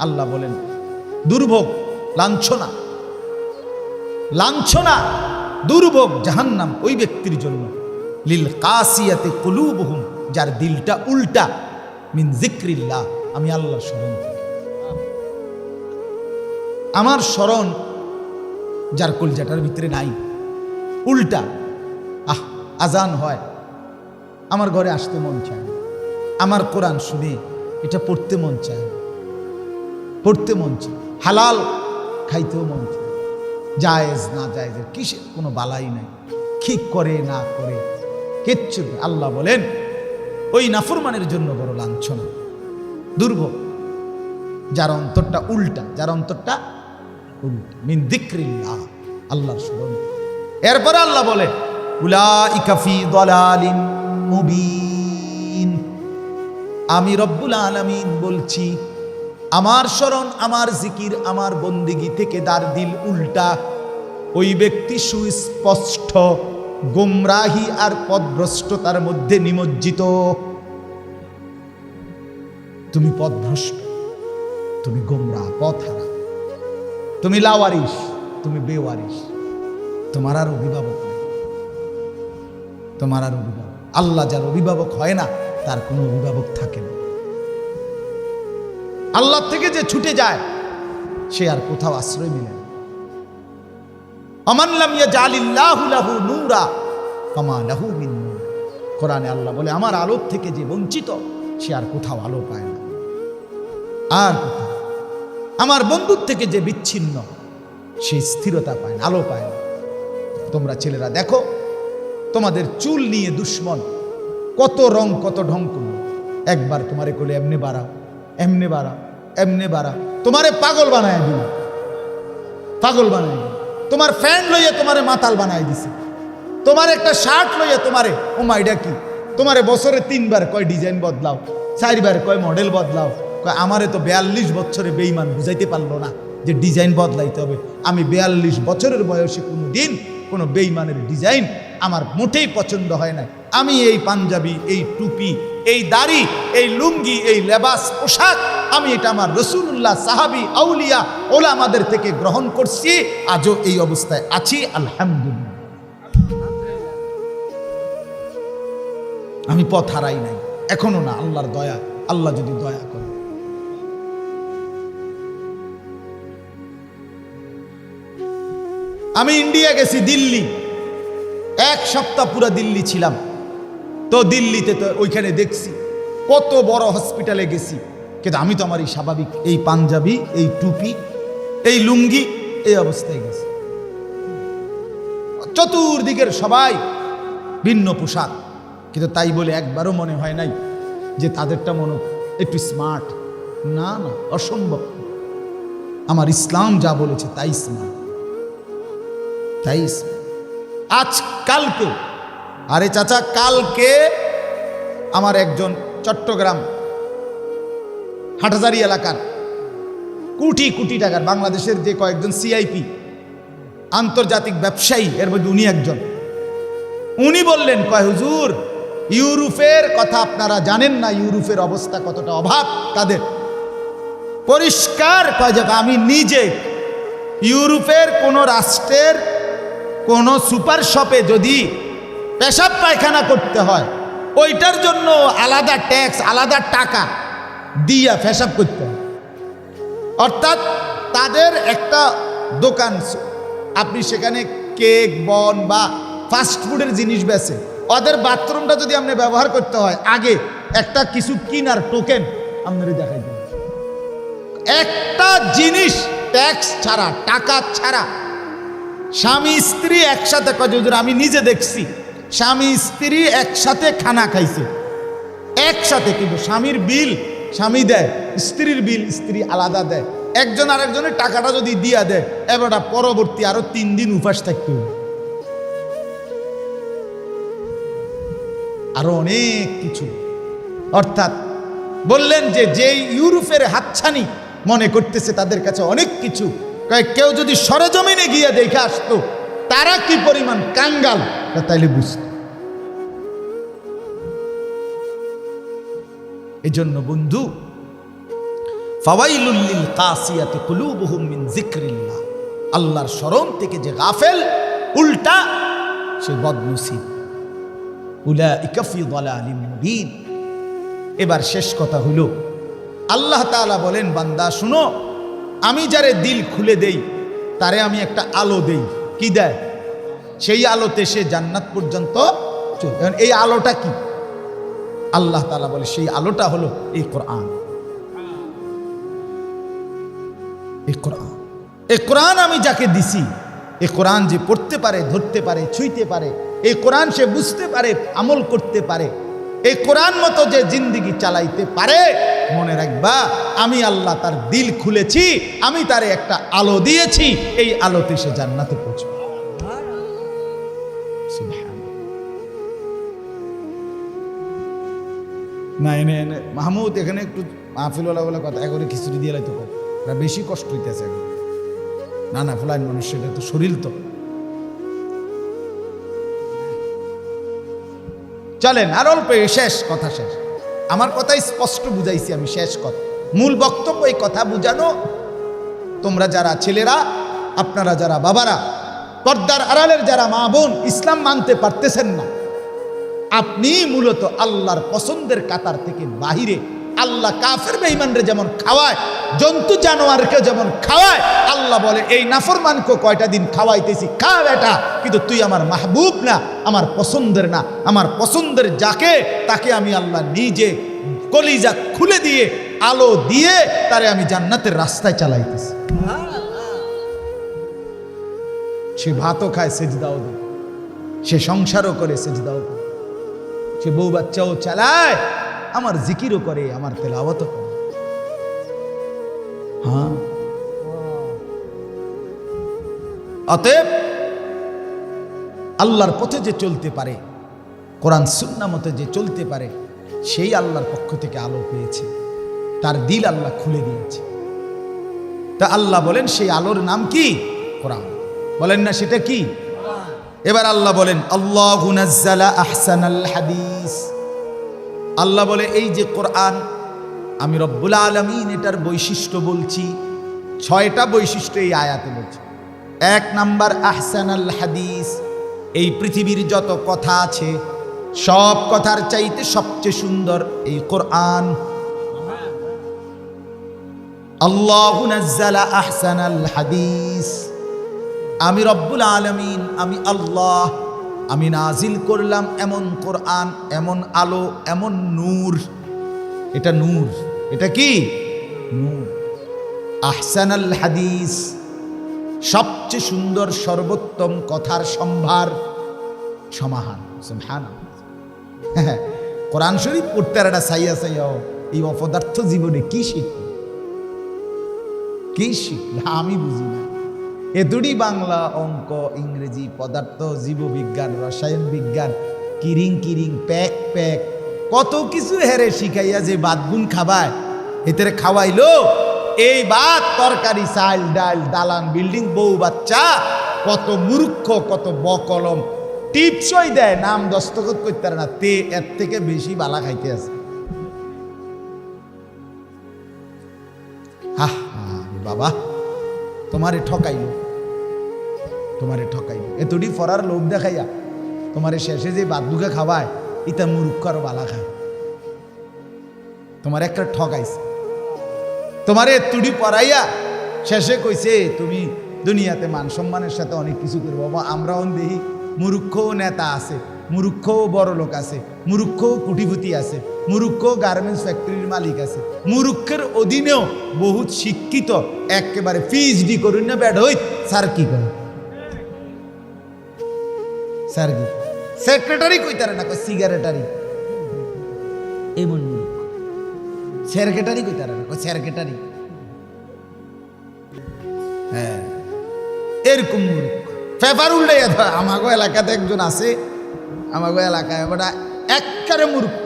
আল্লাহ বলেন দুর্ভোগ, লাঞ্ছনা, লাঞ্ছনা, দুর্ভোগ, জাহান্নাম ওই ব্যক্তির জন্য লিল কাসিয়াতে কুলুবুহুম, যার দিলটা উল্টা, মিন যিকরিল্লাহ, আমি আল্লাহর স্মরণ থেকে। আমার স্মরণ যার কলজাটার ভিতরে নাই, উল্টা, আজান হয়, আমার ঘরে আসতে মন চায় না, আমার কোরআন শুনে এটা পড়তে মন চায় না, পড়তে মন চায়, হালাল খাইতেও মন চায়, জায়েজ না জায়েজের কিসের কোনো বালাই নাই, ঠিক করে না করে কিচ্ছু। আল্লাহ বলেন ওই নাফরমানের জন্য বড় লাঞ্ছনা, দুর্ভোগ, যার অন্তরটা উল্টা, যার অন্তরটা উল্টা, মিন যিকরিল্লাহ, আল্লাহর স্মরণ। এরপরে আল্লাহ বলে উলাইকা ফি দালালিন মুবিন, আমি রব্বুল আলামিন বলছি আমার স্মরণ, আমার জিকির, আমার বন্দিগি থেকে যার দিল উল্টা, ওই ব্যক্তি সুস্পষ্ট গোমরাহি আর পথভ্রষ্টতার মধ্যে নিমজ্জিত। তুমি পথভ্রষ্ট, তুমি গোমরাহ, পথহারা, তুমি লাওয়ারিস, তুমি বেওয়ারিস, তোমার আর অভিভাবক নেই, তোমার আর অভিভাবক। আল্লাহ যার অভিভাবক হয় না তার কোনো অভিভাবক থাকে না। আল্লাহ থেকে যে ছুটে যায় সে আর কোথাও আশ্রয় মিলে না। আমান লাম ইয়াজআলিল্লাহু লাহু নূরা ফামা লাহু মিন নূর, কোরআনে আল্লাহ বলে আমার আলোর থেকে যে বঞ্চিত সে আর কোথাও আলো পায় না, আর কোথাও। আমার বন্ধুর থেকে যে বিচ্ছিন্ন সে স্থিরতা পায় না, আলো পায় না। তোমরা ছেলেরা দেখো তোমাদের চুল নিয়ে দুশ্মন কত রং কত ঢং করল, একবার তোমারে কোলে এমনে বাড়া, এমনে বাড়া, এমনে বাড়া, তোমারে পাগল বানায় দিল, পাগল বানায় দিল। তোমার ফ্যান লইয়া তোমারে মাতাল বানায় দিছে, তোমার একটা শার্ট লইয়া তোমারে, ও মাইডা কি, তোমারে বছরে 3 বার কয় ডিজাইন বদলাও, 4 বার কয় মডেল বদলাও, কয় আমারে তো 42 বছরে বেঈমান বুঝাইতে পারলো না যে ডিজাইন বদলাইতে হবে। আমি 42 বছরের বয়সে কোনো দিন কোনো বেঈমানের ডিজাইন আমার মোটেই পছন্দ হয় না। আমি এই পাঞ্জাবি, এই টুপি, এই দাড়ি, এই লুঙ্গি, এই লেবাস পোশাক, আমি এটা আমার রাসূলুল্লাহ, সাহাবী, আউলিয়া, ওলামাদের থেকে গ্রহণ করছি, আজও এই অবস্থায় আছি, আলহামদুলিল্লাহ। আমি পথ হারাই নাই, এখনো না, আল্লাহর দয়া, আল্লাহ যদি দয়া করে। আমি ইন্ডিয়া গেছি, দিল্লি, 1 সপ্তাহ পুরো দিল্লি ছিলাম। তো দিল্লিতে তো ওইখানে দেখছি কত বড় হসপিটালে গেছি, কিন্তু আমি তো আমার এই স্বাভাবিক এই পাঞ্জাবি, এই টুপি, এই লুঙ্গি, এই অবস্থায় গেছি। চতুর্দিকের সবাই ভিন্ন পোশাক, কিন্তু তাই বলে একবারও মনে হয় নাই যে তাদেরটা মনে একটু স্মার্ট, না না, অসম্ভব। আমার ইসলাম যা বলেছে তাই স্মার্ট, তাই আজ কালকে, আরে চাচা কালকে আমার একজন চট্টগ্রাম হাটহাজারী এলাকার কোটি কোটি টাকার বাংলাদেশের যে কয়েকজন সিআইপি আন্তর্জাতিক ব্যবসায়ী, এর মধ্যে উনি একজন, উনি বললেন, কয় হুজুর ইউরোপের কথা আপনারা জানেন না, ইউরোপের অবস্থা কতটা অভাব তাদের। পরিষ্কার কয় যে আমি নিজে ইউরোপের কোন রাষ্ট্রের কোন সুপার শপে যদি পেশাব পায়খানা করতে হয়, ওইটার জন্য আলাদা ট্যাক্স, আলাদা টাকা দিয়া পেশাব করতে হয়। অর্থাৎ তাদের একটা দোকান, আপনি সেখানে কেক, বন বা ফাস্টফুডের জিনিস বেচে, ওদের বাথরুমটা যদি আপনি ব্যবহার করতে হয়, আগে একটা কিছু কিনার টোকেন আপনারা দেখাই দেন। একটা জিনিস ট্যাক্স ছাড়া, টাকা ছাড়া স্বামী স্ত্রী একসাথে, আমি নিজে দেখছি স্বামী স্ত্রী একসাথে খানা খাইছে একসাথে, কিন্তু স্বামীর বিল স্বামী দেয়, স্ত্রীর বিল স্ত্রী আলাদা দেয়। একজন আরেকজনের টাকাটা যদি দিয়া দেয়, এবার পরবর্তী আরো 3 দিন উপাস থাকতে হবে। আরো অনেক কিছু। অর্থাৎ বললেন যে যেই ইউরোপের হাতছানি মনে করতেছে তাদের কাছে অনেক কিছু, কেউ যদি সরেজমিনে গিয়ে দেখে আসতো তারা কি পরিমাণ কাঙ্গাল, তাইলে বুঝতো। এই জন্য বন্ধু, ফাওয়াইলুল লিল কাসিয়াতি কুলুবুহুম মিন যিকরিল্লাহ, আল্লাহর স্মরণ থেকে যে গাফেল, উল্টা সে বদনসিব। উলাইকা ফি দালালিম মুবিন। এবার শেষ কথা হলো, আল্লাহ তাআলা বলেন, বান্দা শুনো, আমি যারে দিল খুলে দেই তারে আমি একটা আলো দেই। কি দেয়? সেই আলোতে সে জান্নাত পর্যন্ত চলে। এই আলোটা কি? আল্লাহ তাআলা বলে সেই আলোটা হলো এই কোরআন। এই কোরআন, এই কোরআন আমি যাকে দিছি, এই কোরআন যে পড়তে পারে, ধরতে পারে, ছুঁইতে পারে, এই কোরআন সে বুঝতে পারে, আমল করতে পারে, এই কোরআন মতো যে জিন্দেগি চালাইতে পারে, মনে রাখবা আমি আল্লাহ তার দিল খুলেছি, আমি তারে একটা আলো দিয়েছি, এই আলোতে সে জান্নাতে পৌঁছবে। না এনে এনে মাহমুদ এখানে একটু মাহফিলওয়ালা বলে কথা এগরে খিচুড়ি দিয়ে লাইতো, বেশি কষ্ট হইতেছে। না না ফুলাইন মানুষ, সেটা তো শরীর তো। চলেন আর অল্প, শেষ কথা শেষ। আমার কথাই স্পষ্ট বুঝাইছি আমি, শেষ কথা, মূল বক্তব্য এই কথা বুঝানো। তোমরা যারা ছেলেরা, আপনারা যারা বাবারা, পর্দার আড়ালের যারা মা বোন ইসলাম মানতে পারতেছেন না, আপনি মূলত আল্লাহর পছন্দের কাতার থেকে বাহিরে। আল্লাহ কাফের বেঈমানরে যেমন খাওয়ায়, জন্তু জানোয়ারকে যেমন খাওয়ায়, আল্লাহ বলে এই নাফরমানকে কয়টা দিন খাওয়াইতেছি, খা বেটা, কিন্তু তুই আমার মাহবুব না, আমার পছন্দের না। আমার পছন্দের যাকে, তাকে আমি আল্লাহ নিজে কলিজা খুলে দিয়ে, আলো দিয়ে তারে আমি জান্নাতের রাস্তায় চালাইতেছি। সে ভাতও খায়, সেজদাও দেয়, সে সংসারও করে, সেজদাও করে, সে বউ বাচ্চাও চালায়, আমার জিকিরও করে, আমার তেলাওয়াতও করে। হ্যাঁ, অতএব আল্লাহর পথে যে চলতে পারে, কোরআন সুন্নাহ মতে যে চলতে পারে, সেই আল্লাহর পক্ষ থেকে আলো পেয়েছে, তার দিল আল্লাহ খুলে দিয়েছে। তা আল্লাহ বলেন সেই আলোর নাম কি? কোরআন। বলেন না সেটা কি? এবার আল্লাহ বলেন, আল্লাহু নাজ্জালা আহসানাল হাদিস। আল্লাহ বলে এই যে কোরআন, আমি রব্বুল আলামিন এটার বৈশিষ্ট্য বলছি, 6টা বৈশিষ্ট্য এই আয়াতে বলছি। 1 নাম্বার আহসানাল হাদিস, এই পৃথিবীর যত কথা আছে সব কথার চাইতে সবচেয়ে সুন্দর এই কোরআন। আল্লাহু নাজ্জালা আহসানাল হাদিস, আমি রব্বুল আলামিন, আমি আল্লাহ, আমি নাজিল করলাম এমন কোরআন, এমন আলো, এমন নূর। এটা নূর, এটা কি? নূর। আহসানাল হাদিস, সবচেয়ে সুন্দর, সর্বোত্তম কথার সম্ভার, সমাহার। সুবহানাল্লাহ। কোরআন শরীফ পড়তে আর একটা সাইয়া সাইয়াও এই অপদার্থ জীবনে কি শিখবে, কি শিখবে আমি বুঝি না। এতটি বাংলা, অঙ্ক, ইংরেজি, পদার্থ, জীববিজ্ঞান, রসায়ন বিজ্ঞান, কিরিং কিরিং, প্যাক প্যাক, কত কিছু হেরে শিখাইয়া যে বাদগুন খাবায়, এতে খাওয়াইলো এই ভাত তরকারি, চাল ডাল, দালান বিল্ডিং, বউ বাচ্চা, কত মূর্খ, কত বকলম, টিপসই দেয়, নাম দস্তখত করতে পারে না, তে এর থেকে বেশি বালা খাইতে আছে। হা হা বাবা, তোমারে ঠকাইলো, তোমারে ঠকাইলো, এতটি ফরার লোভ দেখাইয়া তোমারে শেষে যে বাদুকে খাওয়ায়, ইতা মূর্খ আরো বালা খায়। তোমার একটা ঠকাইছে, তোমারে এতটি পড়াইয়া শেষে কইছে তুমি দুনিয়াতে মান সম্মানের সাথে অনেক কিছু করবো। বাবা, আমরাও দেখি মূর্খও নেতা আছে, মূর্খও বড় লোক আছে, মূর্খও কোটিপতি আছে, মূর্খও গার্মেন্টস ফ্যাক্টরির মালিক আছে, মূর্খের অধীনেও বহুত শিক্ষিত একেবারে পিএইচডি করুন না ব্যাড হই, স্যার কি করে, স্যার কি সেক্রেটারি কইতারে না, কই সিগারেটারি, এমন মূর্খ। সেক্রেটারি কইতারে না, কই সেক্রেটারি। হ্যাঁ, এরকম মূর্খ। পেপার উল্টাইয়া ধর। আমাগো এলাকাতে একজন আছে, আমাগো এলাকায় ওটা একবারে মূর্খ,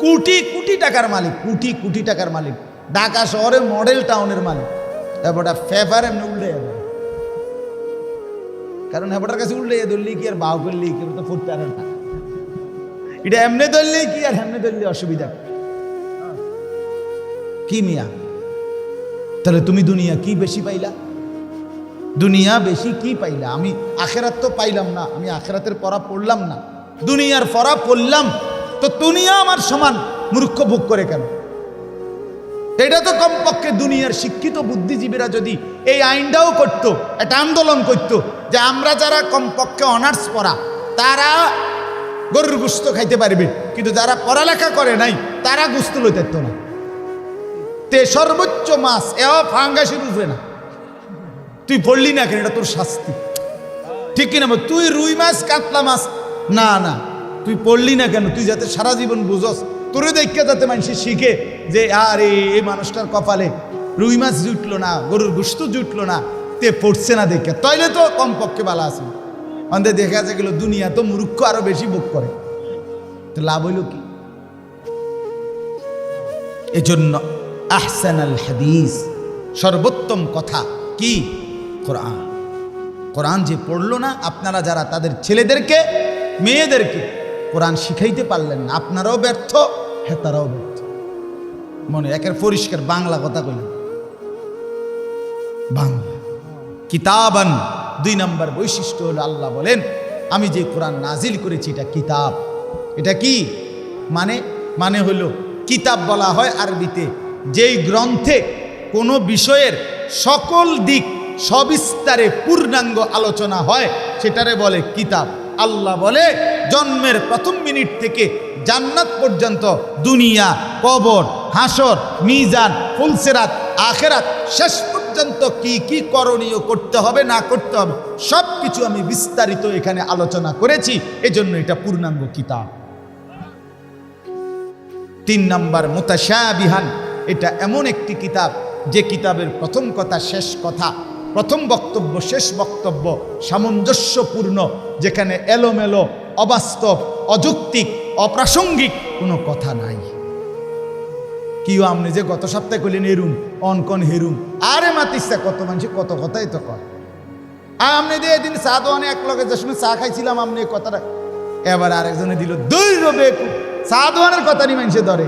কোটি কোটি টাকার মালিক, কোটি কোটি টাকার মালিক, ঢাকা শহরে মডেল টাউনের মালিক। এবারটা পেপার এমনি উল্টাইয়া ধরে, কারণ হেবাটার কাছে উল্টাইয়া ধরলেই কি আর বাউ করলেই কি তো ফুটতে পারে না, এটা এমনি ধরলেই কি আর এমনি ধরলে অসুবিধা কি মিয়া। তাহলে তুমি দুনিয়া কি বেশি পাইলা? দুনিয়া বেশি কি পাইলা? আমি আখেরাত তো পাইলাম না, আমি আখেরাতের পড়া পড়লাম না, দুনিয়ার পড়া পড়লাম, তো দুনিয়া আমার সমান মূর্খ ভোগ করে কেন? এটা তো কমপক্ষে দুনিয়ার শিক্ষিত বুদ্ধিজীবীরা যদি এই আইনটাও করত, একটা আন্দোলন করত যে আমরা যারা কমপক্ষে অনার্স পড়া তারা গরুর গোশত খাইতে পারবে, কিন্তু যারা পড়ালেখা করে নাই তারা গোশত লইতে পারত না। তে সর্বোচ্চ মাছ ফাঙ্গাসের উঠবে না, তুই পড়লি না কেন, এটা তোর শাস্তি, ঠিক কিনা? তুই রুই মাছ কাতলা মাছ না না, তুই পড়লি না কেন? তুই যাতে সারা জীবন বুঝস, তোরে দেখে যাতে মানুষ শিখে যে আরে এই মানুষটার কপালে রুই মাছ জুটলো না, গরুর গোশত জুটলো না, তে পড়ছে না দেখে, তাইলে তো কমপক্ষে ভালো আছে। আমাদের দেখা যায় গেল দুনিয়া তো মূর্খ আরো বেশি ভোগ করে, তো লাভ হইল কি? এজন্য আহসানুল হাদিস, সর্বোত্তম কথা কি? কোরআন। কোরআন যে পড়লো না, আপনারা যারা তাদের ছেলেদেরকে মেয়েদেরকে কোরআন শিখাইতে পারলেন না, আপনারাও ব্যর্থ, হ্যাঁ তারাও ব্যর্থ। মনে একের পরিষ্কার বাংলা কথা বললেন, বাংলা কিতাবান। 2 নম্বর বৈশিষ্ট্য হলো আল্লাহ বলেন আমি যে কোরআন নাজিল করেছি এটা কিতাব। এটা কি মানে? মানে হলো কিতাব বলা হয় আরবিতে যেই গ্রন্থে কোনো বিষয়ের সকল দিক সবিস্তারে পূর্ণাঙ্গ আলোচনা হয় সেটারে বলে কিতাব। আল্লাহ বলে জন্মের প্রথম মিনিট থেকে জান্নাত পর্যন্ত, দুনিয়া, কবর, হাসর, মিজান, ফুলসিরাত, আখিরাত শেষ পর্যন্ত কি কি করণীয় করতে হবে না করতে হবে সব কিছু আমি বিস্তারিত এখানে আলোচনা করেছি, এজন্য এটা পূর্ণাঙ্গ কিতাব। 3 নম্বর মুতাশাবিহান, এটা এমন একটি কিতাব যে কিতাবের প্রথম কথা শেষ কথা, প্রথম বক্তব্য শেষ বক্তব্য সামঞ্জস্যপূর্ণ, যেখানে এলোমেলো, অবাস্তব, অযৌক্তিক, অপ্রাসঙ্গিক কোনো কথা নাই। কিও আপনি যে গত সপ্তাহে কইলেন এরুম অনকন হেরুম, আরে মাতিসা কত মানুষ কত কথাই তো কয়। আর আপনি দিয়ে এদিন চা দোয়ানে এক লগে যে সময় চা খাইছিলাম আপনি এই কথাটা, এবার আরেকজনে দিল দৈরবে চা দোয়ানের কথা নি মানুষে ধরে,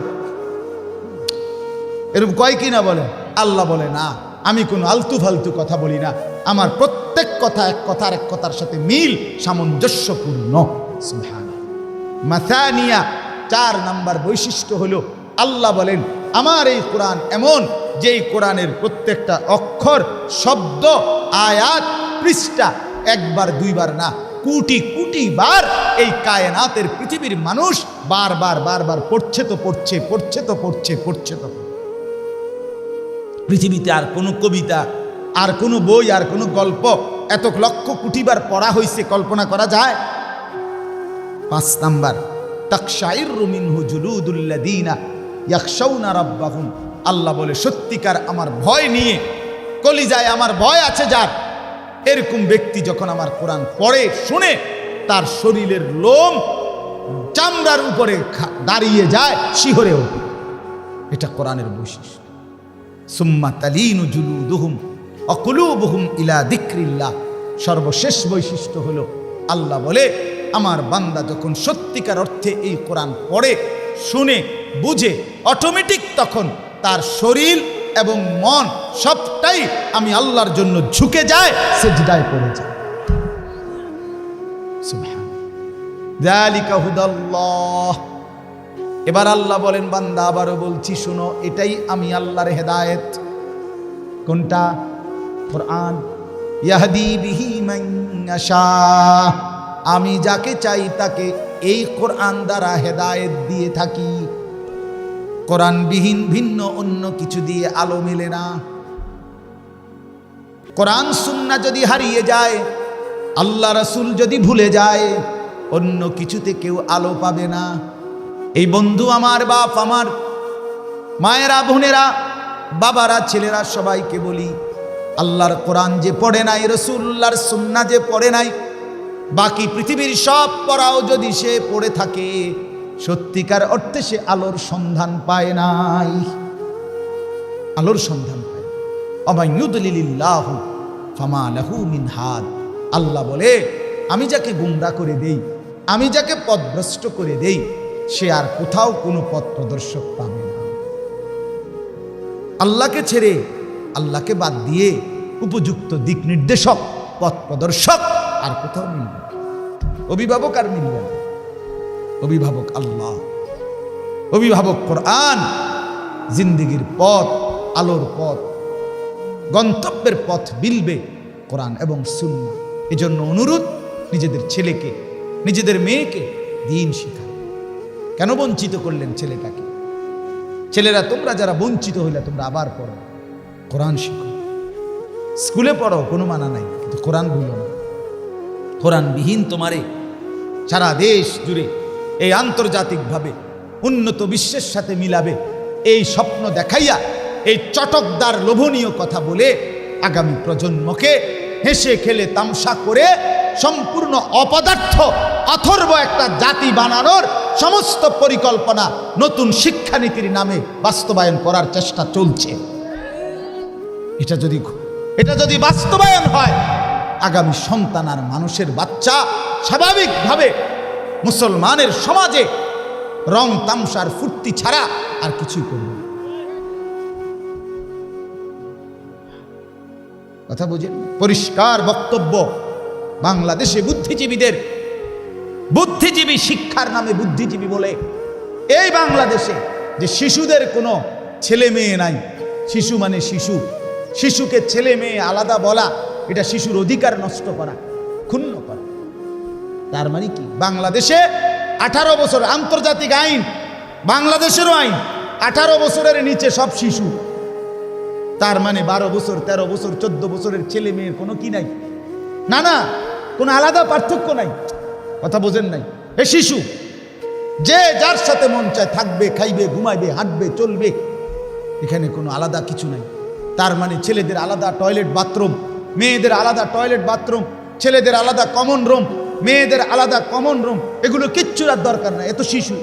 এরকম কয় কি না বলে? আল্লাহ বলে না, আমি কোনো আলতু ফালতু কথা বলি না, আমার প্রত্যেক কথা এক কথার এক কথার সাথে মিল, সামঞ্জস্যপূর্ণ। সুবহানাল্লাহ। মাসানিয়া, 4 নম্বর বৈশিষ্ট্য হলো আল্লাহ বলেন আমার এই কোরআন এমন যেই কোরআনের প্রত্যেকটা অক্ষর, শব্দ, আয়াত, পৃষ্ঠা একবার দুইবার না, কোটি কোটি বার এই কায়নাতের পৃথিবীর মানুষ বারবার বারবার পড়ছে তো পড়ছে, পড়ছে তো পড়ছে, পড়ছে তো। পৃথিবীতে আর কোনো কবিতা, আর কোনো বই, আর কোনো গল্প এত লক্ষ কোটিবার পড়া হয়েছে কল্পনা করা যায়? 5 নাম্বার তাকশাইরু মিনহু জুলুদুল্লাযীনা ইয়াখশাউনা রাব্বাহুম, আল্লাহ বলে সত্যিকার আমার ভয় নিয়ে কলিজায় আমার ভয় আছে যার, এরকম ব্যক্তি যখন আমার কোরআন পড়ে শুনে তার শরীরের লোম চামড়ার উপরে দাঁড়িয়ে যায়, শিহরে ওঠে। এটা কোরআনের বৈশিষ্ট্য। সুম্মা তালিনু জুলুদুহুম ওয়া কুলুবুহুম ইলা যিকরিল্লাহ, সর্বশেষ বৈশিষ্ট্য হলো আল্লাহ বলে আমার বান্দা যখন সত্যিকার অর্থে এই কোরআন পড়ে শুনে বুঝে, অটোমেটিক তখন তার শরীর এবং মন সবটাই আমি আল্লাহর জন্য ঝুঁকে যায়, সিজদায় পড়ে যায়। সুবহানাল্লাহ। যালিকা হুদাল্লাহ। এবার আল্লাহ বলেন বান্দা আবারও বলছি শুনো, এটাই আমি আল্লাহর হেদায়েত। কোনটা? কোরআন। ইয়াহদি বিহি মান ইয়াশা, আমি যাকে চাই তাকে এই কোরআন দ্বারা হেদায়েত দিয়ে থাকি। কোরআনবিহীন ভিন্ন অন্য কিছু দিয়ে আলো মেলে না। কোরআন সুন্নাহ যদি হারিয়ে যায়, আল্লাহ রাসূল যদি ভুলে যায়, অন্য কিছুতে কেউ আলো পাবে না। এই বন্ধু আমার, বাপ আমার, মায়েরা, বোনেরা, বাবারা, ছেলেরা, সবাইকে বলি, আল্লাহর কোরআন যে পড়ে নাই, রাসূলুল্লাহর সুন্নাহ যে পড়ে নাই, বাকি পৃথিবীর সব পড়াও যদি সে পড়ে থাকে, সত্যিকার অর্থে সে আলোর সন্ধান পায় নাই। আলোর সন্ধান পায়। ওয়া ইউদলিলিল্লাহু ফামা লাহু মিন হাদ। আল্লাহ বলে আমি যাকে গুমরাহ করে দেই, আমি যাকে পথভ্রষ্ট করে দেই, সে আর কোথাও কোনো পথ প্রদর্শক পাবে না। আল্লাহকে ছেড়ে আল্লাহকে বাদ দিয়ে উপযুক্ত দিক নির্দেশক, পথ প্রদর্শক আর কোথাও মিলবে না। অভিভাবক আর মিলবে না। অভিভাবক আল্লাহ, অভিভাবক কোরআন, জিন্দেগির পথ, আলোর পথ, গন্তব্যের পথ মিলবে কোরআন এবং সুন্নাহ। এজন্য অনুরোধ, নিজেদের ছেলেকে, নিজেদের মেয়েকে দ্বীন শেখান। কেন বঞ্চিত করলেন ছেলেটাকে? ছেলেরা, তোমরা যারা বঞ্চিত হইলে তোমরা আবার পড়ো, কোরআন শিখো। স্কুলে পড়ো, কোনো মানা নাই, কিন্তু কোরআন ভুলো না। কোরআনবিহীন তোমারে সারা দেশ জুড়ে এই আন্তর্জাতিকভাবে উন্নত বিশ্বের সাথে মিলাবে, এই স্বপ্ন দেখাইয়া, এই চটকদার লোভনীয় কথা বলে আগামী প্রজন্মকে হেসে খেলে তামসা করে সম্পূর্ণ অপদার্থ অথর্ব একটা জাতি বানানোর সমস্ত পরিকল্পনা নতুন শিক্ষানীতির নামে বাস্তবায়ন করার চেষ্টা চলছে। এটা যদি বাস্তবায়ন হয়, আগামী সন্তান আর মানুষের বাচ্চা স্বাভাবিকভাবে মুসলমানের সমাজে রং তামসার ফুর্তি ছাড়া আর কিছুই করবে না। কথা বুঝেন? পরিষ্কার বক্তব্য। বাংলাদেশে বুদ্ধিজীবী শিক্ষার নামে বুদ্ধিজীবী বলে এই বাংলাদেশে যে শিশুদের কোনো ছেলে মেয়ে নাই, শিশু মানে শিশু, শিশুকে ছেলে মেয়ে আলাদা বলা, এটা শিশুর অধিকার নষ্ট করা, ক্ষুণ্ণ করা। তার মানে কি? বাংলাদেশে 18 বছর, আন্তর্জাতিক আইন, বাংলাদেশেরও আইন, 18 বছরের নিচে সব শিশু। তার মানে 12 বছর, 13 বছর, 14 বছরের ছেলে মেয়ের কোনো কি নাই? না, কোনো আলাদা পার্থক্য নাই। কথা বোঝেন নাই? এ শিশু, যে যার সাথে মন চায় থাকবে, খাইবে, ঘুমাইবে, হাঁটবে, চলবে, এখানে কোনো আলাদা কিছু নাই। তার মানে ছেলেদের আলাদা টয়লেট বাথরুম, মেয়েদের আলাদা টয়লেট বাথরুম, ছেলেদের আলাদা কমন রুম, মেয়েদের আলাদা কমন রুম, এগুলো কিচ্ছুর আর দরকার নাই। এত শিশু,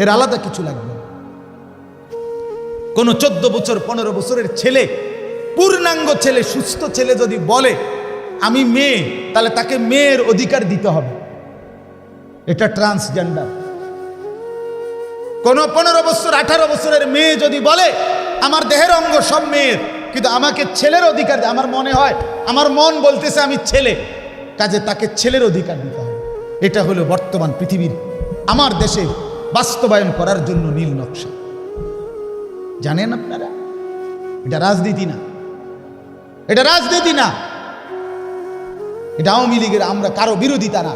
এর আলাদা কিছু লাগবে না। কোন 14 বছর 15 বছরের ছেলে, পূর্ণাঙ্গ ছেলে, সুস্থ ছেলে যদি বলে আমি মেয়ে, তাহলে তাকে মেয়ের অধিকার দিতে হবে। এটা ট্রান্সজেন্ডার। কোন 15 বছর 18 বছরের মেয়ে যদি বলে আমার দেহের অঙ্গ সব মেয়ের, কিন্তু আমাকে ছেলের অধিকার, আমার মনে হয়, আমার মন বলতেছে আমি ছেলে, কাজে তাকে ছেলের অধিকার দিতে হবে। এটা হলো বর্তমান পৃথিবীর, আমার দেশে বাস্তবায়ন করার জন্য নীল নকশা। জানেন আপনারা? এটা রাজনীতি না, এটা রাজনীতি না, এটা আওয়ামী লীগের আমরা কারো বিরোধিতা না।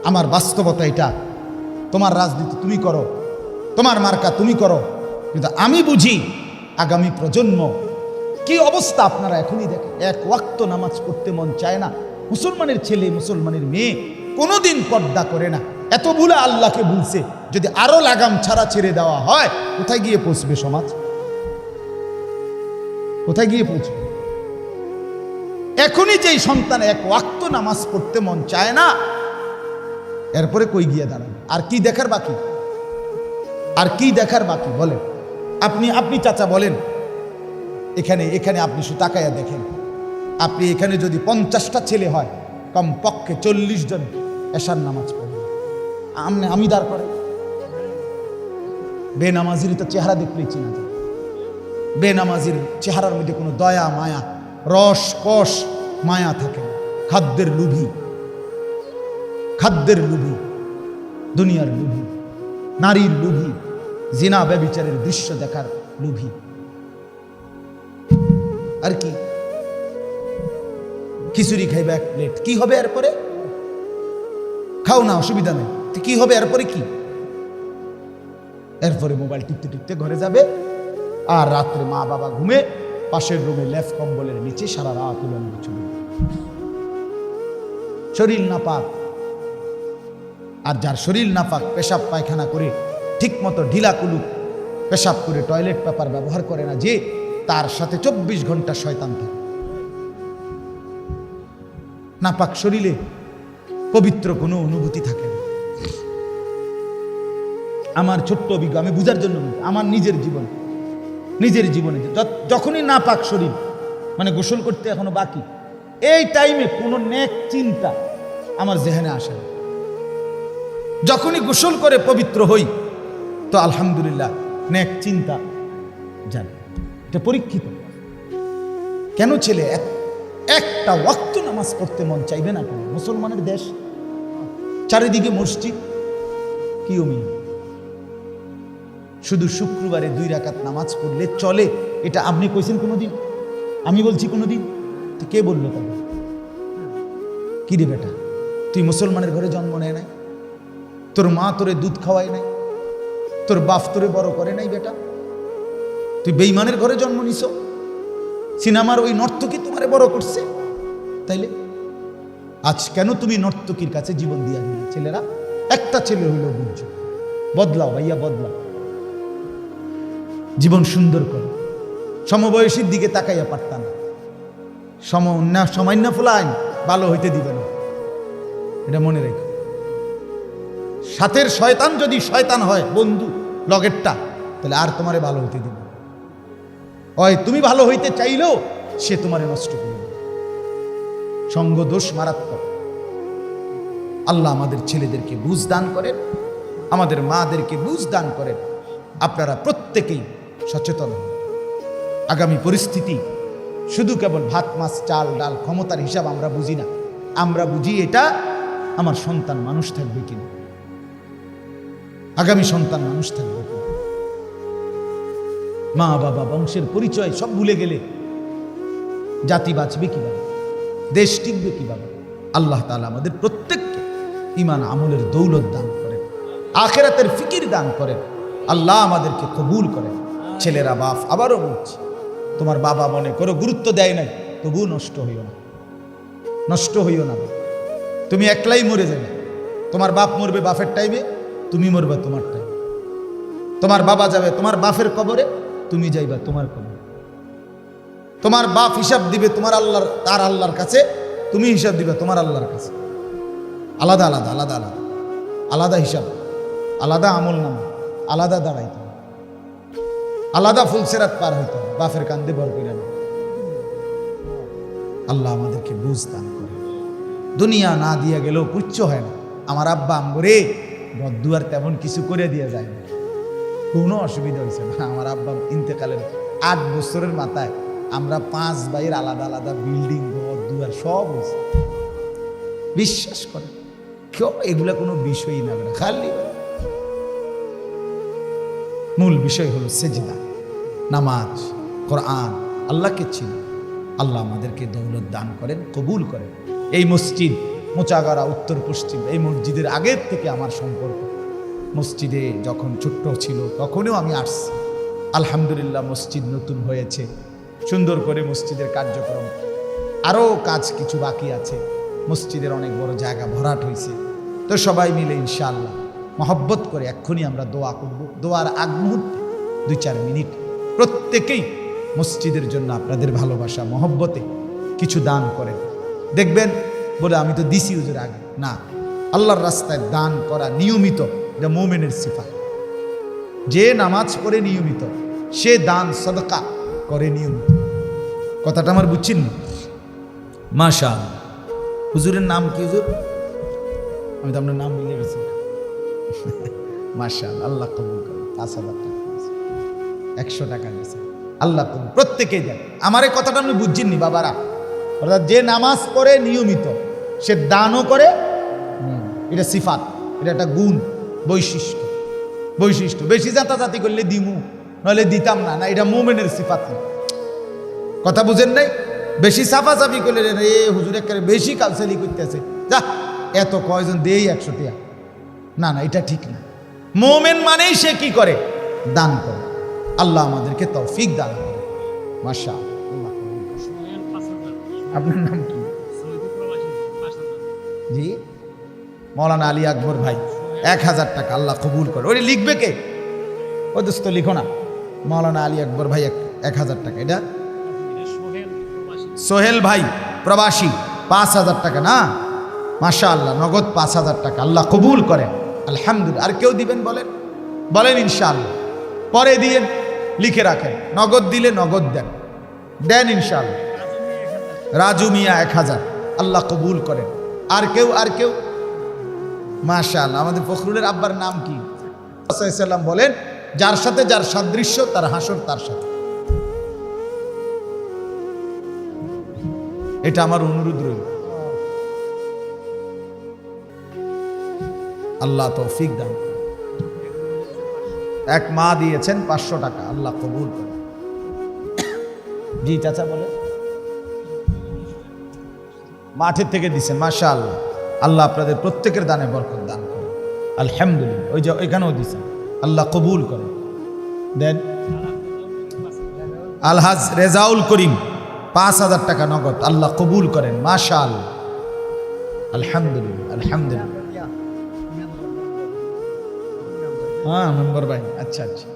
আমার বাস্তবতা এটা। তোমার রাজনীতি তুমি করো, তোমার মার্কা তুমি করো, কিন্তু আমি বুঝি আগামী প্রজন্ম কি অবস্থা। আপনারা এখনই দেখেন, এক ওয়াক্ত নামাজ পড়তে মন চায় না। মুসলমানের ছেলে, মুসলমানের মেয়ে কোনোদিন পর্দা করে না। এত ভুলে আল্লাহকে ভুলছে। যদি আরো লাগাম ছাড়া ছেড়ে দেওয়া হয়, কোথায় গিয়ে পৌঁছবে সমাজ? কোথায় গিয়ে পৌঁছবে? এখনই যেই সন্তান এক ওয়াক্ত নামাজ পড়তে মন চায় না, এরপরে কই গিয়ে দাঁড়াবে? আর কি দেখার বাকি? আর কি দেখার বাকি বলেন? আপনি চাচা বলেন, এখানে আপনি শুধু তাকাইয়া দেখেন, আপনি এখানে যদি 50টা ছেলে হয়, কমপক্ষে 40 জন এশার নামাজ পড়বে। আমি দাঁড় করে বেনামাজির তো চেহারা দেখলেই চিনা যায়। বেনামাজির চেহারার মধ্যে কোনো দয়া, মায়া, রস, কষ, মায়া থাকে না। খাদ্যের লোভী, দুনিয়ার লোভী, নারীর লোভী, জিনা ব্যভিচারের দৃশ্য দেখার লোভী। আর কি? খিচুড়ি খাইবে 1 প্লেট, কি হবে এরপরে? খাও না, অসুবিধা নেই, কি হবে এরপরে? কি এরপরে? মোবাইল টিপতে টিপতে ঘরে যাবে, আর রাত্রে মা বাবা ঘুমে পাশের রুমে লেফ কম্বলের নিচে সারা রাত উলঙ্গ চলে। শরীর নাপাক। আর যার শরীর নাপাক, পেশাব পায়খানা করে ঠিক মতো ঢিলা কুলুক পেশাব করে টয়লেট পেপার ব্যবহার করে না, যে তার সাথে 24 ঘন্টা শয়তান থাকে। নাপাক শরীরে পবিত্র কোনো অনুভূতি থাকে না। আমার ছোট্ট অভিজ্ঞ, আমি বুঝার জন্য বলি, আমার নিজের জীবনে যখনই নাপাক শরীর, মানে গোসল করতে এখনো বাকি, এই টাইমে কোনো নেক চিন্তা আমার জেহেনে আসে না। যখনই গোসল করে পবিত্র হই, তো আলহামদুলিল্লাহ নেক চিন্তা জানে, এটা পরীক্ষিত। কেন ছেলে একটা ওয়াক্ত নামাজ পড়তে মন চাইবে না কেন? মুসলমানের দেশ, চারিদিকে মসজিদ, কি অমি শুধু শুক্রবারে 2 রাকাত নামাজ পড়লে চলে, এটা আপনি কইছেন কোনোদিন? আমি বলছি কোনোদিন? তো কে বললো তবে? কি রে বেটা, তুই মুসলমানের ঘরে জন্ম নেয় নাই? তোর মা তোরে দুধ খাওয়ায় নাই? তোর বাপ তোরে বড় করে নাই বেটা? তুই বেঈমানের ঘরে জন্ম নিছ? সিনেমার ওই নর্তকী তোমারে বড় করছে? তাইলে আজ কেন তুমি নর্তকীর কাছে জীবন দিয়া দিলে? ছেলেরা, একটা ছেলে হইল বুঝছো, বদলাও ভাইয়া, বদলাও, জীবন সুন্দর করো। সমবয়সীর দিকে তাকাইয়া পারতাম, সামান্য ফুলাইন ভালো হইতে দিবে না, এটা মনে রেখো। সাথের শয়তান যদি শয়তান হয় বন্ধু লগেরটা, তাহলে আর তোমারে ভালো হইতে দিবে। হয় তুমি ভালো হইতে চাইলেও সে তোমারে নষ্ট করবে। সঙ্গ দোষ মারাত্মক। আল্লাহ আমাদের ছেলেদেরকে বুঝ দান করেন, আমাদের মাদেরকে বুঝ দান করেন। আপনারা প্রত্যেকেই সচেতন হন। আগামী পরিস্থিতি শুধু কেবল ভাত মাছ চাল ডাল ক্ষমতার হিসাব আমরা বুঝি না, আমরা বুঝি এটা আমার সন্তান মানুষ থাকবে কিনা, আগামী সন্তান মানুষ থাকবে কিনা। মা বাবা বংশের পরিচয় সব ভুলে গেলে জাতি বাঁচবে কিভাবে, দেশ টিকবে কিভাবে? আল্লাহ তাআলা আমাদের প্রত্যেককে ঈমান আমলের দৌলত দান করেন, আখিরাতের ফিকির দান করেন। আল্লাহ আমাদেরকে কবুল করেন। ছেলেরা, বাপ, আবারও বলছি, তোমার বাবা মনে করো গুরুত্ব দেয় নাই, তবু নষ্ট হইও না, নষ্ট হইও না। তুমি একলাই মরে যাবে। তোমার বাপ মরবে বাপের টাইমে, তুমি মরবে তোমার টাইমে। তোমার বাবা যাবে তোমার বাপের কবরে, তুমি যাইবা তোমার কবরে। তোমার বাপ হিসাব দিবে তোমার আল্লাহর, তার আল্লাহর কাছে, তুমি হিসাব দিবে তোমার আল্লাহর কাছে। আলাদা আলাদা আলাদা আলাদা আলাদা হিসাব, আলাদা আমল নামা, আলাদা দাঁড়াইতে হবে, আলাদা ফুলসেরাত পার হইতে হবে, বাপের কান্দে ভর করে না। আল্লাহ আমাদেরকে বুঝ দান করে। দুনিয়া না দিয়া গেলেও পুচ্ছ হয় না। আমার আব্বা আম্বরে বদুয়ার তেমন কিছু করে দিয়ে যায় না, কোনো অসুবিধা হয়েছে না। আমার আব্বা ইন্তেকালের 8 বছরের মাথায় আমরা 5 ভাইয়ের আলাদা আলাদা বিল্ডিং বদুয়ার সব হয়েছে। বিশ্বাস করে কেউ এগুলা কোনো বিষয়ই না, খালি মূল বিষয় হলো সেজদা, নামাজ, কোরআন, আল্লাহকে চিনা। আল্লাহ আমাদেরকে দৌলত দান করেন, কবুল করেন। এই মসজিদ মোচাগাড়া উত্তর পশ্চিম, এই মসজিদের আগের থেকে আমার সম্পর্ক। মসজিদে যখন ছোট্ট ছিল তখনও আমি আসছি। আলহামদুলিল্লাহ মসজিদ নতুন হয়েছে, সুন্দর করে মসজিদের কার্যক্রম, আরও কাজ কিছু বাকি আছে। মসজিদের অনেক বড় জায়গা ভরাট হয়েছে। তো সবাই মিলে ইনশাআল্লাহ মহব্বত করে এক্ষুনি আমরা দোয়া করব। দোয়ার আগ মুহূর্তে 2-4 মিনিট প্রত্যেকেই মসজিদের জন্য আপনাদের ভালোবাসা মহব্বতে কিছু দান করেন। দেখবেন বলে আমি তো দিছি হুজুর আগে, না, আল্লাহর রাস্তায় দান করা নিয়মিত, এটা মুমিনের সিফাত। যে নামাজ পড়ে নিয়মিত, সে দান সদকা করে নিয়মিত। কথাটা আমার বুঝছেন? মাশাআল্লাহ। হুজুরের নাম কি হুজুর? আমি তো আপনার নাম বলে গেছি। মাশাআল্লাহ, আল্লাহ কবুল করুন। 5,000 টাকা, 100 টাকা দিয়েছে, আল্লাহ কবুল। প্রত্যেকেই দেন। আমার এই কথাটা আপনি বুঝছেননি বাবারা? অর্থাৎ যে নামাজ পড়ে নিয়মিত, সে দানও করে। এটা সিফাত, এটা একটা গুণ, বৈশিষ্ট্য। বেশি জাতাজাতি করলে দিমু, নইলে দিতাম না, না, এটা মুমিনের সিফাত না। কথা বুঝেন নাই? বেশি সাফাসাফি করলে এ হুজুর একেবারে বেশি কালসালি করতেছে, যা এত কয়জন দেই 100 টাকা, না না, এটা ঠিক না। মুমিন মানেই সে কি করে? দান করে। আল্লাহ আমাদেরকে তৌফিক দান করে। মাশাআল্লাহ। আপনার নাম কি? জি, মৌলানা আলী আকবর ভাই, 1000 টাকা, আল্লাহ কবুল করে। ওই লিখবে কে? ও দোস্ত লিখো না, মৌলানা আলী আকবর ভাই 1000 টাকা। এটা সোহেল ভাই প্রবাসী, 5000 টাকা না? মাশাআল্লাহ, নগদ 5000 টাকা, আল্লাহ কবুল করেন। আলহামদুলিল্লাহ। আর কেউ দিবেন? বলেন বলেন ইনশাআল্লাহ। পরে দিয়ে লিখে রাখেন, নগদ দিলে নগদ দেন, দেন ইনশাআল্লাহ। রাজু মিয়া 1000, আল্লাহ কবুল করেন। আর কেউ? আর কেউ? মাশাআল্লাহ। আমাদের ফখরুলের আব্বার নাম কি? সাল্লাম বলেন, যার সাথে যার সাদৃশ্য তার হাসর তার সাথে। এটা আমার অনুরোধ রইল। আল্লাহ তৌফিক দান। এক মা দিয়েছেন 500 টাকা, আল্লাহ কবুল করে। জি চাচা বলে, মাঠের থেকে দিচ্ছেন, মাশাআল্লাহ। আল্লাহ আপনাদের প্রত্যেকের দানে বরকত দান করে। আলহামদুলিল্লাহ। ওই যে ওইখানেও দিচ্ছেন, আল্লাহ কবুল করে। দেন আলহাজ রেজাউল করিম 5000 টাকা নগদ, আল্লাহ কবুল করেন। মাশাআল্লাহ, আলহামদুলিল্লাহ, আলহামদুলিল্লাহ। হ্যাঁ মেম্বার ভাই, আচ্ছা আচ্ছা।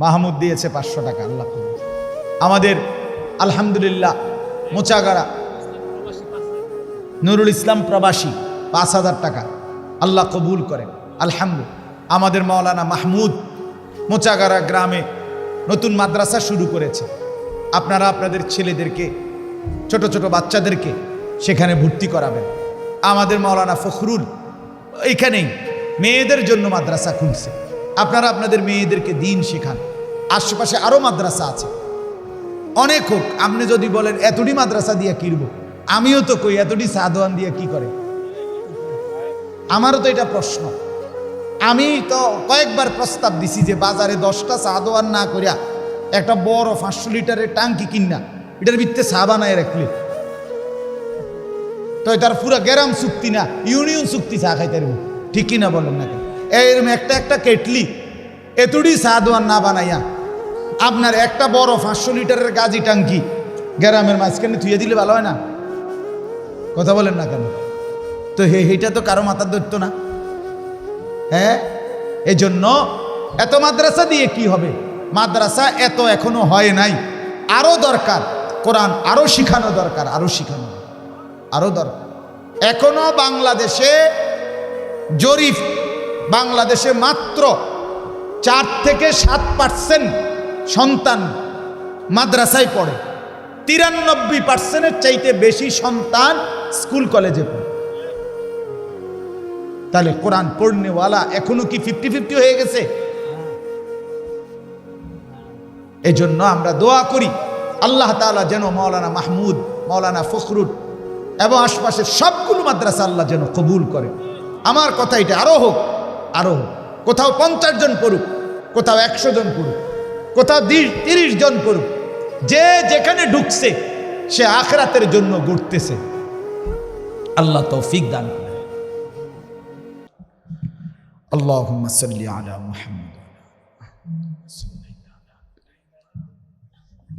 মাহমুদ দিয়েছে 500 টাকা, আল্লাহ কবুল। আমাদের আলহামদুলিল্লাহ মোচাগাড়া নুরুল ইসলাম প্রবাসী 5000 টাকা, আল্লাহ কবুল করেন। আলহামদুলিল্লাহ। আমাদের মাওলানা মাহমুদ মোচাগাড়া গ্রামে নতুন মাদ্রাসা শুরু করেছে। আপনারা আপনাদের ছেলেদেরকে, ছোট ছোট বাচ্চাদেরকে সেখানে ভর্তি করাবেন। আমাদের মাওলানা ফখরুল এইখানেই মেয়েদের জন্য মাদ্রাসা খুলছে। আপনারা আপনাদের মেয়েদেরকে দিন শেখান। আশেপাশে আরও মাদ্রাসা আছে, অনেক হোক। আপনি যদি বলেন এতটি মাদ্রাসা দিয়ে কিনবো, আমিও তো কই এতটি সাদওয়ান দিয়ে কি করে। আমারও তো এটা প্রশ্ন। আমি তো কয়েকবার প্রস্তাব দিছি যে বাজারে 10টা সাদওয়ান না করিয়া একটা বড় 500 লিটারের টাঙ্কি কিনা এটার ভিত্তে চা বানায় রাখলে তো তার পুরা গ্রাম চুক্তি না, ইউনিয়ন চুক্তি চা খাইতে পারবো। ঠিক কিনা বলেন না কেন? এরকম একটা একটা কেটলি এতটি সাদওয়ান না বানাইয়া আপনার একটা বড় 500 লিটারের গাজি টাঙ্কি গ্রামের মাঝখানে থুয়ে দিলে ভালো হয় না? কথা বলেন না কেন? তো এইটা তো কারো মাথার ধরতো না। হ্যাঁ, এই জন্য এত মাদ্রাসা দিয়ে কি হবে? মাদ্রাসা এত এখনো হয় নাই, আরো দরকার। কোরআন আরো শিখানো দরকার, আরো শিখানো আরো দরকার। এখনো বাংলাদেশে জরিপ, বাংলাদেশে মাত্র 4 থেকে 7% সন্তান মাদ্রাসায় পড়ে, 93%-এর চাইতে বেশি সন্তান স্কুল কলেজে পড়ে। তাহলে কোরআন পড়নেওয়ালা এখনো কি 50-50 হয়ে গেছে? এই জন্য আমরা দোয়া করি আল্লাহ তাআলা যেন মাওলানা মাহমুদ, মাওলানা ফখরুল এবং আশপাশের সবগুলো মাদ্রাসা আল্লাহ যেন কবুল করে। আমার কথা এটা আরো হোক, আরো হোক। কোথাও 50 জন পড়ুক, কোথাও 100 জন পড়ুক, কোথাও 30 জন পড়ুক। যে যেখানে ঢুকছে সে আখিরাতের জন্য ঘুরতেছে। আল্লাহ তৌফিক দান করে। আল্লাহুম্মা সাল্লি আলা মুহাম্মাদ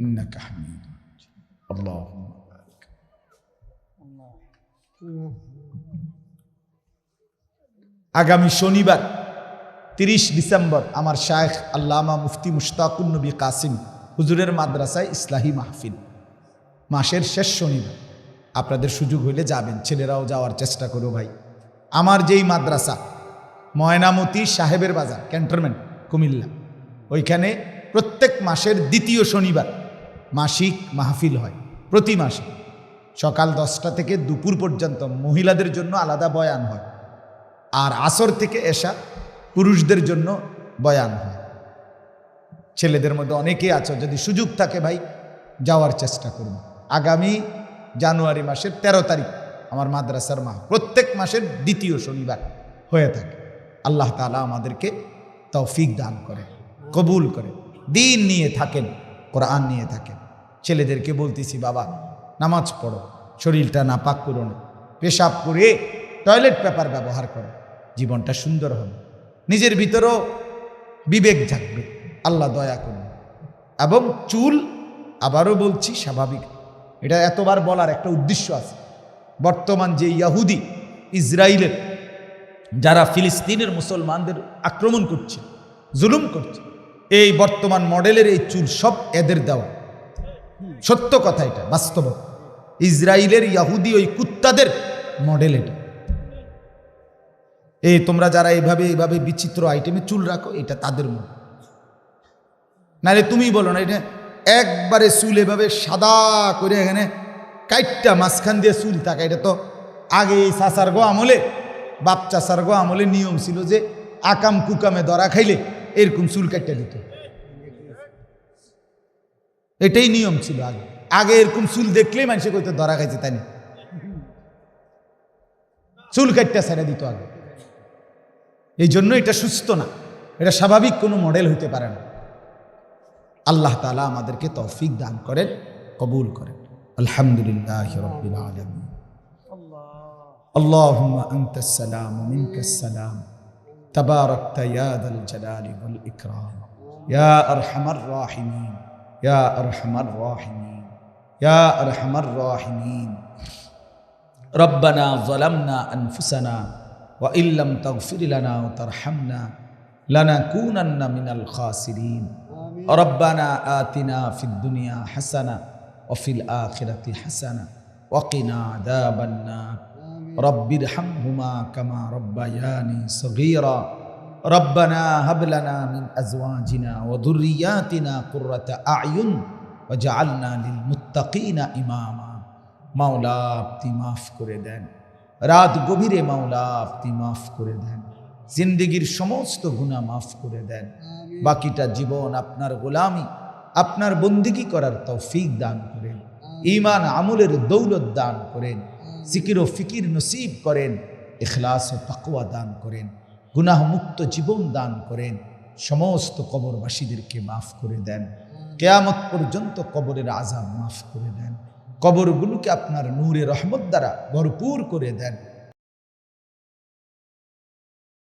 ইন্নাকা হামিদুম মাজিদ। আল্লাহুম্মা বারিক। আগামী শনিবার 30 ডিসেম্বর আমার শায়েখ আল্লামা মুফতি মুশতাকুন নবী কাসিম হুজুরের মাদ্রাসায় ইসলাহি মাহফিল, মাসের শেষ শনিবার। আপনাদের সুযোগ হইলে যাবেন, ছেলেরাও যাওয়ার চেষ্টা করো ভাই। আমার যেই মাদ্রাসা ময়নামতি সাহেবের বাজার ক্যান্টনমেন্ট কুমিল্লা, ওইখানে প্রত্যেক মাসের দ্বিতীয় শনিবার মাসিক মাহফিল হয়। প্রতি মাসে সকাল 10টা থেকে দুপুর পর্যন্ত মহিলাদের জন্য আলাদা বয়ান হয়, আর আসর থেকে এশা পুরুষদের জন্য বয়ান হয়। ছেলেদের মধ্যে অনেকেই আছো, যদি সুযোগ থাকে ভাই যাওয়ার চেষ্টা করব। আগামী জানুয়ারি মাসের 13 তারিখ আমার মাদ্রাসার প্রত্যেক মাসের দ্বিতীয় শনিবার হয়ে থাকে। আল্লাহ তাআলা আমাদেরকে তৌফিক দান করে, কবুল করে। দিন নিয়ে থাকেন, কোরআন নিয়ে থাকেন। ছেলেদেরকে বলতেছি, বাবা নামাজ পড়ো, শরীরটা নাপাক করো না, পেশাব করে টয়লেট পেপার ব্যবহার করো, জীবনটা সুন্দর হবে। নিজের ভিতরেও বিবেক জাগবে, আল্লাহ দয়া করুন। এবং চুল আবারও বলছি স্বাভাবিক, এটা এতবার বলার একটা উদ্দেশ্য আছে। বর্তমান যে ইহুদি ইসরায়েলের যারা ফিলিস্তিনের মুসলমানদের আক্রমণ করছে, জুলুম করছে, এই বর্তমান মডেলের এই চুল সব এদের দেওয়া। সত্য কথা, এটা বাস্তব। ইসরায়েলের ইহুদি ওই কুত্তাদের মডেল এটা। এই তোমরা যারা এইভাবে বিচিত্র আইটেমে চুল রাখো, এটা তাদের মডেল। নাহলে তুমি বলো না এটা একবারে চুল এভাবে সাদা করে এখানে কাইটটা মাঝখান দিয়ে চুল থাকা। এটা তো আগে এই চাচার গো আমলে, বাপ চাচার গো আমলে নিয়ম ছিল যে আকাম কুকামে ধরা খাইলে এরকম চুল কাটতে দিত। এটাই নিয়ম ছিল আগে। আগে এরকম চুল দেখলেই মানুষে কইতো ধরা খাইছে, তাই না? চুল কাটতে ছেড়ে দিত আগে। এই জন্য এটা সুস্থ না, এটা স্বাভাবিক কোনো মডেল হইতে পারে না। আল্লাহ তাআলা আমাদেরকে তৌফিক দান করেন, কবুল করেন। আলহামদুলিল্লাহি রাব্বিল আলামিন। আল্লাহুম্মা আনতাস সালাম ওয়া মিনকাস সালাম, তাবারাকতা ইয়া যাল জালালি ওয়াল ইকরাম, ইয়া আরহামার রাহিমিন, ইয়া আরহামার রাহিমিন, ইয়া আরহামার রাহিমিন। রব্বানা যালামনা আনফুসানা ওয়া ইল্লাম তাগফির লানা ওয়া তারহামনা লানাকুনান্না মিনাল খাসিরিন। রব্বানা আতিনা ফিদ দুনিয়া হাসানা ওয়া ফিল আখিরাতি হাসানা ওয়া কিনা আযাবান নার। রব্বিরহামহুমা কামা রব্বায়ানি সগীরা। রব্বানা হাব লানা মিন আজওয়াজিনা ওয়া যুররিয়াতিনা কুররাতা আ'য়ুন ওয়াজআলনা লিল মুত্তাকিনা ইমামা। মাওলা আপনি মাফ করে দেন, রাত গভীরে মাওলা আপনি মাফ করে দেন, জিন্দেগির সমস্ত গুনাহ মাফ করে দেন। বাকিটা জীবন আপনার গোলামি, আপনার বন্দিগি করার তৌফিক দান করেন, ঈমান আমলের দৌলত দান করেন, জিকির ও ফিকির নসিব করেন, ইখলাস ও তাকওয়া দান করেন, গুনাহ মুক্ত জীবন দান করেন। সমস্ত কবরবাসীদেরকে মাফ করে দেন, কিয়ামত পর্যন্ত কবরের আযাব মাফ করে দেন। কবরগুলোকে আপনার নূরে রহমত দ্বারা ভরপুর করে দেন।